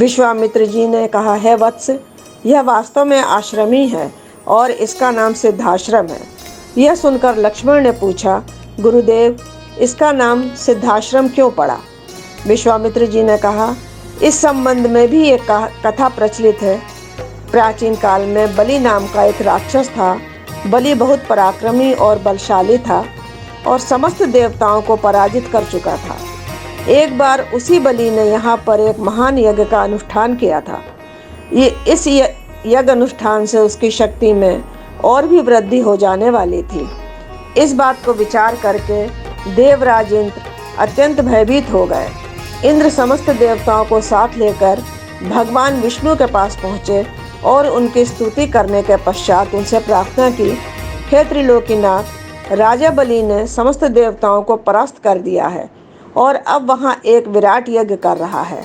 विश्वामित्र जी ने कहा, है वत्स, यह वास्तव में आश्रम ही है और इसका नाम सिद्धाश्रम है। यह सुनकर लक्ष्मण ने पूछा, गुरुदेव, इसका नाम सिद्धाश्रम क्यों पड़ा? विश्वामित्र जी ने कहा, इस संबंध में भी एक कथा प्रचलित है। प्राचीन काल में बलि नाम का एक राक्षस था। बलि बहुत पराक्रमी और बलशाली था और समस्त देवताओं को पराजित कर चुका था। एक बार उसी बलि ने यहाँ पर एक महान यज्ञ का अनुष्ठान किया था। इस यज्ञ अनुष्ठान से उसकी शक्ति में और भी वृद्धि हो जाने वाली थी। इस बात को विचार करके देवराज इंद्र अत्यंत भयभीत हो गए। इंद्र समस्त देवताओं को साथ लेकर भगवान विष्णु के पास पहुँचे और उनकी स्तुति करने के पश्चात उनसे प्रार्थना की, हे त्रिलोकीनाथ, राजा बलि ने समस्त देवताओं को परास्त कर दिया है और अब वहाँ एक विराट यज्ञ कर रहा है।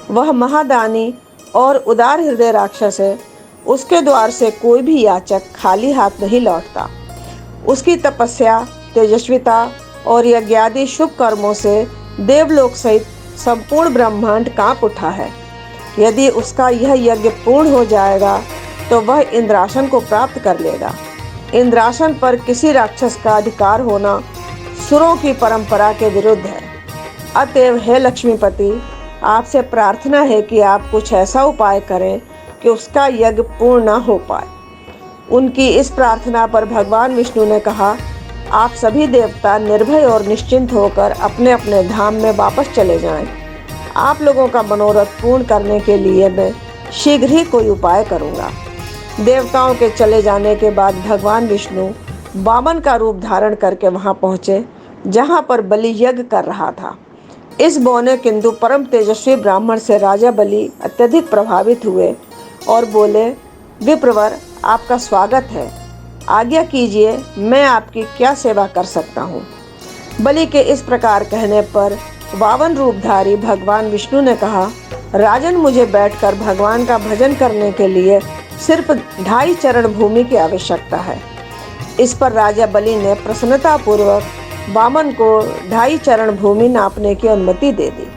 वह महादानी और उदार हृदय राक्षस है। उसके द्वार से कोई भी याचक खाली हाथ नहीं लौटता। उसकी तपस्या, तेजस्विता और यज्ञादि शुभ कर्मों से देवलोक सहित संपूर्ण ब्रह्मांड कांप उठा है। यदि उसका यह यज्ञ पूर्ण हो जाएगा तो वह इंद्रासन को प्राप्त कर लेगा। इंद्रासन पर किसी राक्षस का अधिकार होना सुरों की परंपरा के विरुद्ध है। अतएव हे लक्ष्मीपति, आपसे प्रार्थना है कि आप कुछ ऐसा उपाय करें कि उसका यज्ञ पूर्ण न हो पाए। उनकी इस प्रार्थना पर भगवान विष्णु ने कहा, आप सभी देवता निर्भय और निश्चिंत होकर अपने अपने धाम में वापस चले जाएं। आप लोगों का मनोरथ पूर्ण करने के लिए मैं शीघ्र ही कोई उपाय करूंगा। देवताओं के चले जाने के बाद भगवान विष्णु वामन का रूप धारण करके वहां पहुंचे जहां पर बलि यज्ञ कर रहा था। इस बौने किंतु परम तेजस्वी ब्राह्मण से राजा बलि अत्यधिक प्रभावित हुए और बोले, विप्रवर, आपका स्वागत है। आज्ञा कीजिए, मैं आपकी क्या सेवा कर सकता हूँ। बलि के इस प्रकार कहने पर वामन रूपधारी भगवान विष्णु ने कहा, राजन, मुझे बैठकर भगवान का भजन करने के लिए सिर्फ 2.5 चरण भूमि की आवश्यकता है। इस पर राजा बलि ने प्रसन्नता पूर्वक वामन को 2.5 चरण भूमि नापने की अनुमति दे दी।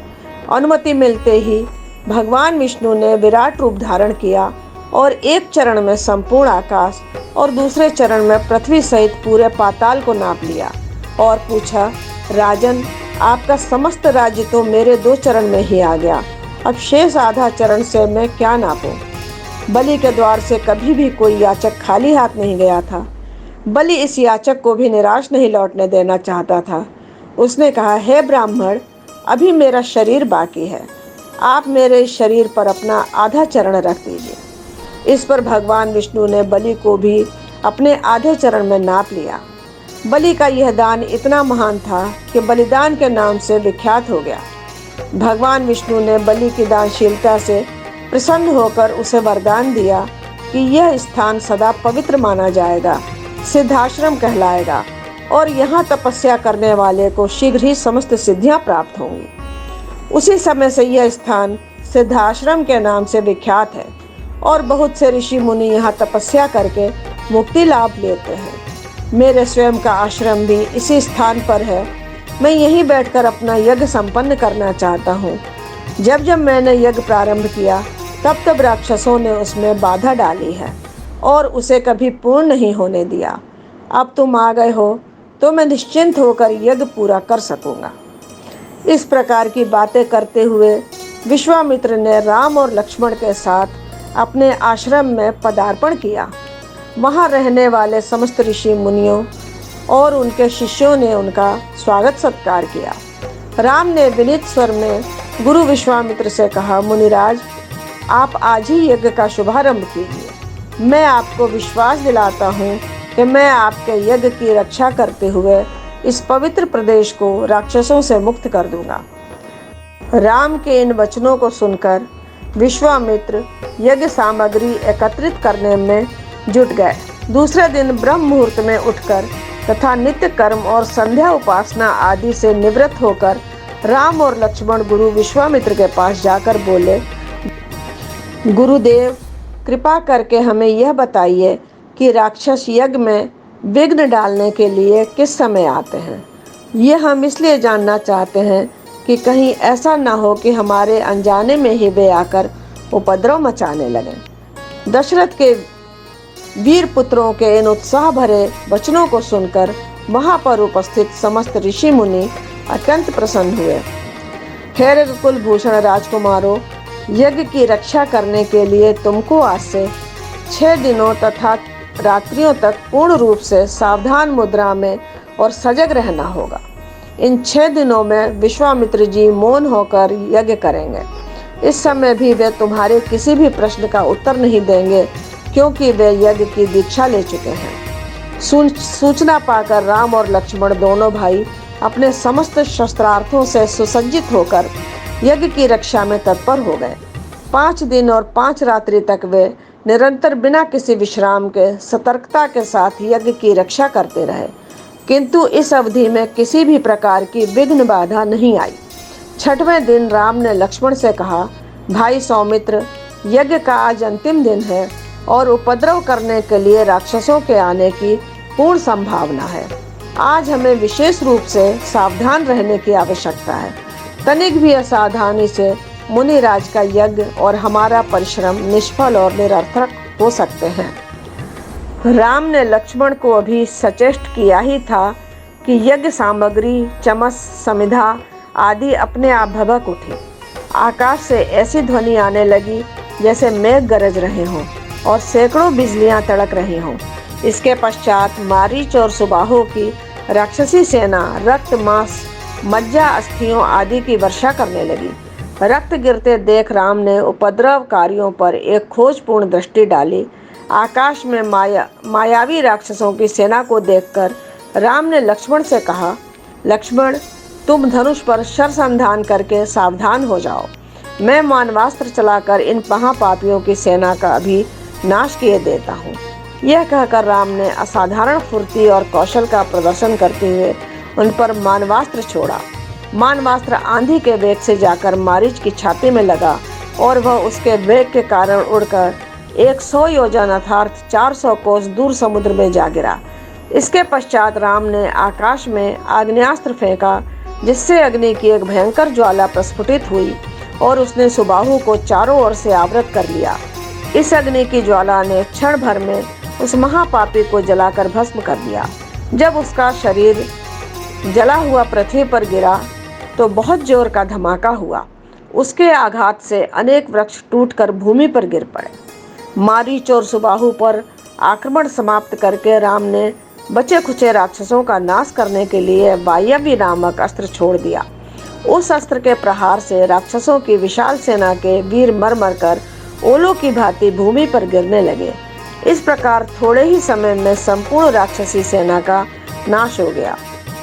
अनुमति मिलते ही भगवान विष्णु ने विराट रूप धारण किया और एक चरण में संपूर्ण आकाश और दूसरे चरण में पृथ्वी सहित पूरे पाताल को नाप लिया और पूछा, राजन, आपका समस्त राज्य तो मेरे 2 चरण में ही आ गया। अब शेष आधा चरण से मैं क्या नापूं? बलि के द्वार से कभी भी कोई याचक खाली हाथ नहीं गया था। बलि इस याचक को भी निराश नहीं लौटने देना चाहता था। उसने कहा, हे ब्राह्मण, अभी मेरा शरीर बाकी है। आप मेरे शरीर पर अपना आधा चरण रख दीजिए। इस पर भगवान विष्णु ने बलि को भी अपने आधे चरण में नाप लिया। बलि का यह दान इतना महान था कि बलिदान के नाम से विख्यात हो गया। भगवान विष्णु ने बलि की दानशीलता से प्रसन्न होकर उसे वरदान दिया कि यह स्थान सदा पवित्र माना जाएगा, सिद्धाश्रम कहलाएगा और यहाँ तपस्या करने वाले को शीघ्र ही समस्त सिद्धियाँ प्राप्त होंगी। उसी समय से यह स्थान सिद्धाश्रम के नाम से विख्यात है और बहुत से ऋषि मुनि यहाँ तपस्या करके मुक्ति लाभ लेते हैं। मेरे स्वयं का आश्रम भी इसी स्थान पर है। मैं यहीं बैठकर अपना यज्ञ संपन्न करना चाहता हूँ। जब जब मैंने यज्ञ प्रारंभ किया तब तब राक्षसों ने उसमें बाधा डाली है और उसे कभी पूर्ण नहीं होने दिया। अब तुम आ गए हो तो मैं निश्चिंत होकर यज्ञ पूरा कर सकूँगा। इस प्रकार की बातें करते हुए विश्वामित्र ने राम और लक्ष्मण के साथ अपने आश्रम में पदार्पण किया। वहाँ रहने वाले समस्त ऋषि मुनियों और उनके शिष्यों ने उनका स्वागत सत्कार किया। राम ने विनीत स्वर में गुरु विश्वामित्र से कहा, मुनिराज, आप आज ही यज्ञ का शुभारंभ कीजिए। मैं आपको विश्वास दिलाता हूँ कि मैं आपके यज्ञ की रक्षा करते हुए इस पवित्र प्रदेश को राक्षसों से मुक्त कर दूंगा। राम के इन वचनों को सुनकर विश्वामित्र यज्ञ सामग्री एकत्रित करने में जुट गए। दूसरे दिन ब्रह्म मुहूर्त में उठकर तथा नित्य कर्म और संध्या उपासना आदि से निवृत्त होकर राम और लक्ष्मण गुरु विश्वामित्र के पास जाकर बोले, गुरुदेव, कृपा करके हमें यह बताइए कि राक्षस यज्ञ में विघ्न डालने के लिए किस समय आते हैं। यह हम इसलिए जानना चाहते हैं कि कहीं ऐसा ना हो कि हमारे अनजाने में ही वे आकर उपद्रव मचाने लगे। दशरथ के वीर पुत्रों के इन उत्साह भरे वचनों को सुनकर वहां पर उपस्थित समस्त ऋषि मुनि अत्यंत प्रसन्न हुए। हे रघुकुल भूषण राजकुमारों, यज्ञ की रक्षा करने के लिए तुमको आज से 6 दिनों तथा रात्रियों तक पूर्ण रूप से सावधान मुद्रा में और सजग रहना होगा। इन 6 दिनों में विश्वामित्र जी मौन होकर यज्ञ करेंगे। इस समय भी वे तुम्हारे किसी भी प्रश्न का उत्तर नहीं देंगे, क्योंकि वे यज्ञ की दीक्षा ले चुके हैं। सूचना पाकर राम और लक्ष्मण दोनों भाई अपने समस्त शस्त्रार्थों से सुसज्जित होकर यज्ञ की रक्षा में तत्पर हो गए। 5 दिन और 5 रात्रि तक वे निरंतर बिना किसी विश्राम के सतर्कता के साथ यज्ञ की रक्षा करते रहे, किंतु इस अवधि में किसी भी प्रकार की विघ्न बाधा नहीं आई। 6वें दिन राम ने लक्ष्मण से कहा, भाई सौमित्र, यज्ञ का आज अंतिम दिन है और उपद्रव करने के लिए राक्षसों के आने की पूर्ण संभावना है। आज हमें विशेष रूप से सावधान रहने की आवश्यकता है। तनिक भी असावधानी से मुनिराज का यज्ञ और हमारा परिश्रम निष्फल और निरर्थक हो सकते हैं। राम ने लक्ष्मण को अभी सचेष्ट किया ही था कि यज्ञ सामग्री, चमस, समिधा आदि अपने आप भभक उठी। आकाश से ऐसी ध्वनि आने लगी जैसे मेघ गरज रहे हों और सैकड़ों बिजलियां तड़क रही हों। इसके पश्चात मारीच और सुबाहु की राक्षसी सेना रक्त, मांस, मज्जा, अस्थियों आदि की वर्षा करने लगी। रक्त गिरते देख राम ने उपद्रवकारियों पर एक खोजपूर्ण दृष्टि डाली। आकाश में मायावी राक्षसों की सेना को देखकर राम ने लक्ष्मण से कहा, लक्ष्मण, तुम धनुष पर शरसंधान करके सावधान हो जाओ। मैं मानवास्त्र चलाकर इन महापापियों की सेना का अभी नाश किए देता हूँ। यह कहकर राम ने असाधारण फुर्ती और कौशल का प्रदर्शन करते हुए उन पर मानवास्त्र छोड़ा। मानवास्त्र आंधी के वेग से जाकर मारीच की छाती में लगा और वह उसके वेग के कारण उड़कर 100 योजन अर्थात 400 कोस दूर समुद्र में जा गिरा। इसके पश्चात राम ने आकाश में आग्नेयास्त्र फेंका, जिससे अग्नि की एक भयंकर ज्वाला प्रस्फुटित हुई और उसने सुबाहु को चारों ओर से आवृत कर लिया। इस अग्नि की ज्वाला ने क्षण भर में उस महापापी को जलाकर भस्म कर दिया। जब उसका शरीर जला हुआ पृथ्वी पर गिरा तो बहुत जोर का धमाका हुआ। उसके आघात से अनेक वृक्ष टूटकर भूमि पर गिर पड़े। मारीच और सुबाहु पर आक्रमण समाप्त करके राम ने बचे खुचे राक्षसों का नाश करने के लिए वायव्य नामक अस्त्र छोड़ दिया। उस अस्त्र के प्रहार से राक्षसों की विशाल सेना के वीर मर मर कर ओलों की भांति भूमि पर गिरने लगे। इस प्रकार थोड़े ही समय में संपूर्ण राक्षसी सेना का नाश हो गया।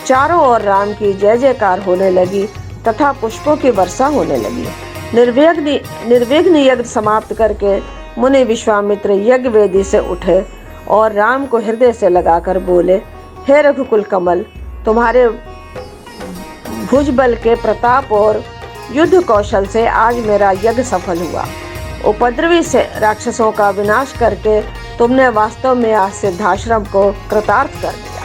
चारों ओर राम की जय जयकार होने लगी तथा पुष्पों की वर्षा होने लगी। निर्विघ्न यज्ञ समाप्त करके मुनि विश्वामित्र यज्ञ वेदी से उठे और राम को हृदय से लगाकर बोले, हे रघुकुल कमल, तुम्हारे भुजबल के प्रताप और युद्ध कौशल से आज मेरा यज्ञ सफल हुआ। उपद्रवी से राक्षसों का विनाश करके तुमने वास्तव में आज सिद्धाश्रम को कृतार्थ कर दिया।